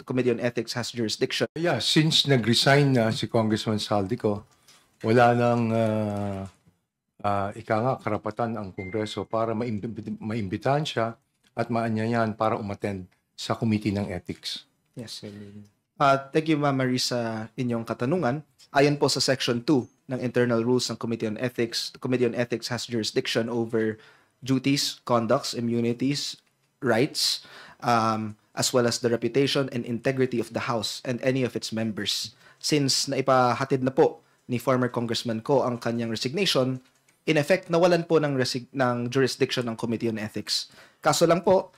Committee on Ethics has jurisdiction. Yeah, since nag-resign na si Congressman Saldico, wala nang ika nga karapatan ang Kongreso para maimbitahan siya at maanyayan para umattend sa Committee ng Ethics. Yes. Thank you, Ma'am Marie, sa inyong katanungan. Ayon po sa Section 2 ng Internal Rules ng Committee on Ethics, the Committee on Ethics has jurisdiction over duties, conducts, immunities, rights, as well as the reputation and integrity of the House and any of its members. Since naipahatid na po ni former Congressman Ko ang kanyang resignation, in effect, nawalan po ng jurisdiction ng Committee on Ethics. Kaso lang po,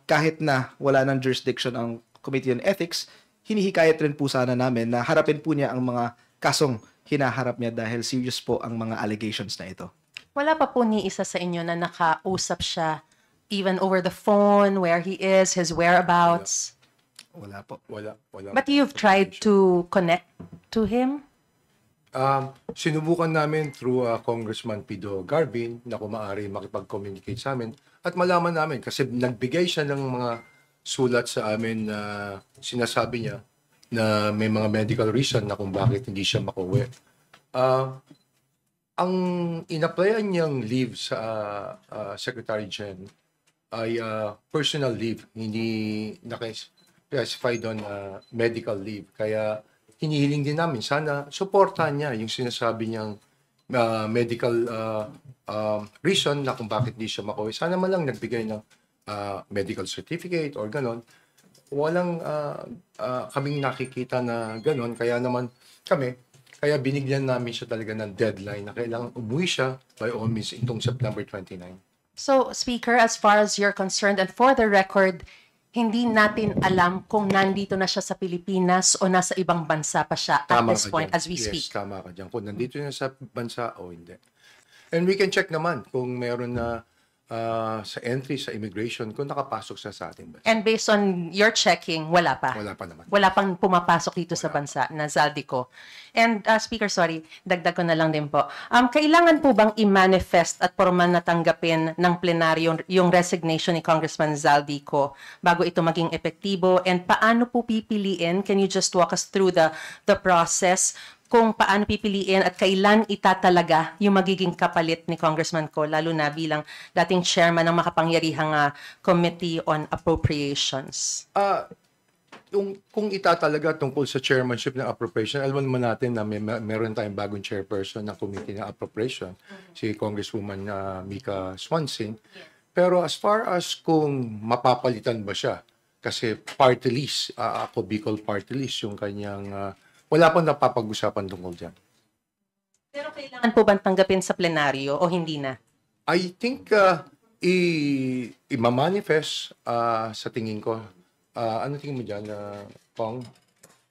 kahit na wala ng jurisdiction ang Committee on Ethics, hinihikayat rin po sana namin na harapin po niya ang mga kasong hinaharap niya dahil serious po ang mga allegations na ito. Wala pa po ni isa sa inyo na nakausap siya even over the phone, where he is, his whereabouts? Wala po. Wala. But you've tried to connect to him? Sinubukan namin through Congressman Pido Garbin na kung maaari makipag-communicate sa amin at malaman namin kasi nagbigay siya ng mga sulat sa amin na sinasabi niya na may mga medical reason na kung bakit hindi siya makuwi. Ang in-applyan niyang leave sa Secretary Gen ay personal leave, hindi naka-specified on medical leave. Kaya hinihiling din namin, sana supportahan niya yung sinasabi niyang medical reason na kung bakit hindi siya makuwi. Sana man lang nagbigay ng medical certificate or ganon. Walang kaming nakikita na ganon. Kaya naman kaya binigyan namin siya talaga ng deadline na kailangan umuwi siya by all means itong September 29. So, Speaker, as far as you're concerned, and for the record, hindi natin alam kung nandito na siya sa Pilipinas o nasa ibang bansa pa siya at this point as we speak. Yes, tama ka dyan. Kung nandito na sa bansa o hindi. And we can check naman kung meron na sa entry, sa immigration, kung nakapasok siya sa ating bansa. And based on your checking, wala pa? Wala pa naman. Wala pang pumapasok dito sa bansa na Zaldico. And Speaker, sorry, dagdag ko na lang din po. Kailangan po bang i-manifest at formal na tanggapin ng plenaryo yung resignation ni Congressman Zaldico bago ito maging epektibo? And paano po pipiliin? Can you just walk us through the process kung paano pipiliin at kailan itatalaga yung magiging kapalit ni Congressman Ko, lalo na bilang dating chairman ng makapangyarihang Committee on Appropriations? Kung itatalaga tungkol sa chairmanship ng appropriation, alam naman natin na meron tayong bagong chairperson ng Committee ng Appropriation, si Congresswoman Mika Swansing. Pero as far as kung mapapalitan ba siya, kasi party list, ako Bicol party list yung kanyang wala pang napapag-usapan tungkol dyan. Pero kailangan po bang tanggapin sa plenaryo o hindi na? I think i-manifest sa tingin ko. Ano tingin mo dyan, Pong?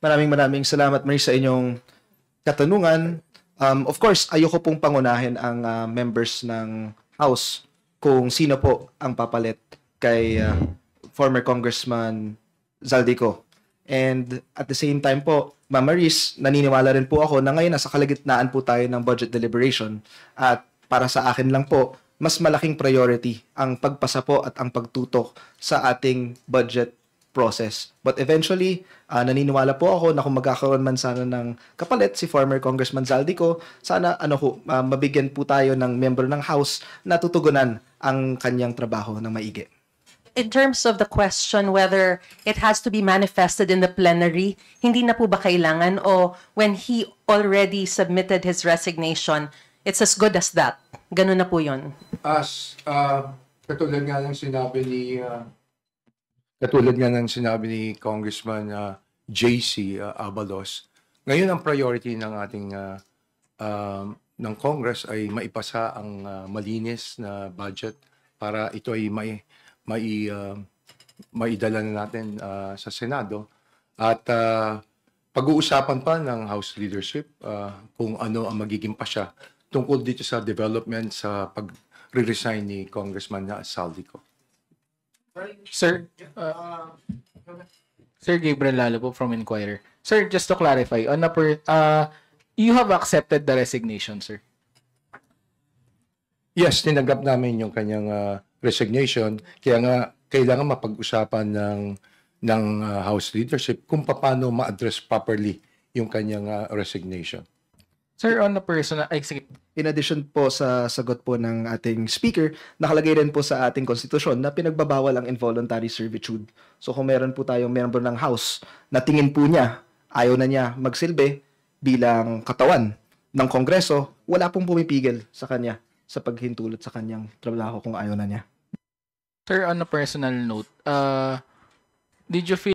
Maraming salamat, Marie, sa inyong katanungan. Of course, ayoko pong pangunahin ang members ng House kung sino po ang papalit kay former Congressman Zaldico. And at the same time po, Ma'am Maris, naniniwala rin po ako na ngayon nasa kalagitnaan po tayo ng budget deliberation at para sa akin lang po, mas malaking priority ang pagpasa po at ang pagtutok sa ating budget process. But eventually, naniniwala po ako na kung magkakaroon man sana ng kapalit si former Congressman Zaldico, sana mabigyan po tayo ng member ng House na tutugunan ang kanyang trabaho ng maigi. In terms of the question whether it has to be manifested in the plenary, hindi na po ba kailangan o when he already submitted his resignation, it's as good as that? Ganun na po yun. Katulad nga ng sinabi ni Congressman JC Abalos, ngayon ang priority ng ating ng Congress ay maipasa ang malinis na budget para ito ay maidala na natin sa Senado at pag-uusapan pa ng House leadership kung ano ang magiging pasya tungkol dito sa development sa pag-resign ni Congressman Zaldico. Sir, Sir Gabriel Lalo po from Inquirer. Sir, just to clarify, you have accepted the resignation, sir? Yes, tinanggap namin yung kanyang resignation. Kaya nga, kailangan mapag-usapan ng House leadership kung paano ma-address properly yung kanyang resignation. Sir, on a personal... Ay, sige. In addition po sa sagot po ng ating speaker, nakalagay rin po sa ating konstitusyon na pinagbabawal ang involuntary servitude. So kung meron po tayong member ng House na tingin po niya, ayaw na niya magsilbi bilang katawan ng Kongreso, wala pong pumipigil sa kanya sa paghintulot sa kanyang trabaho kung ayaw na niya. Sir, on a personal note, did you feel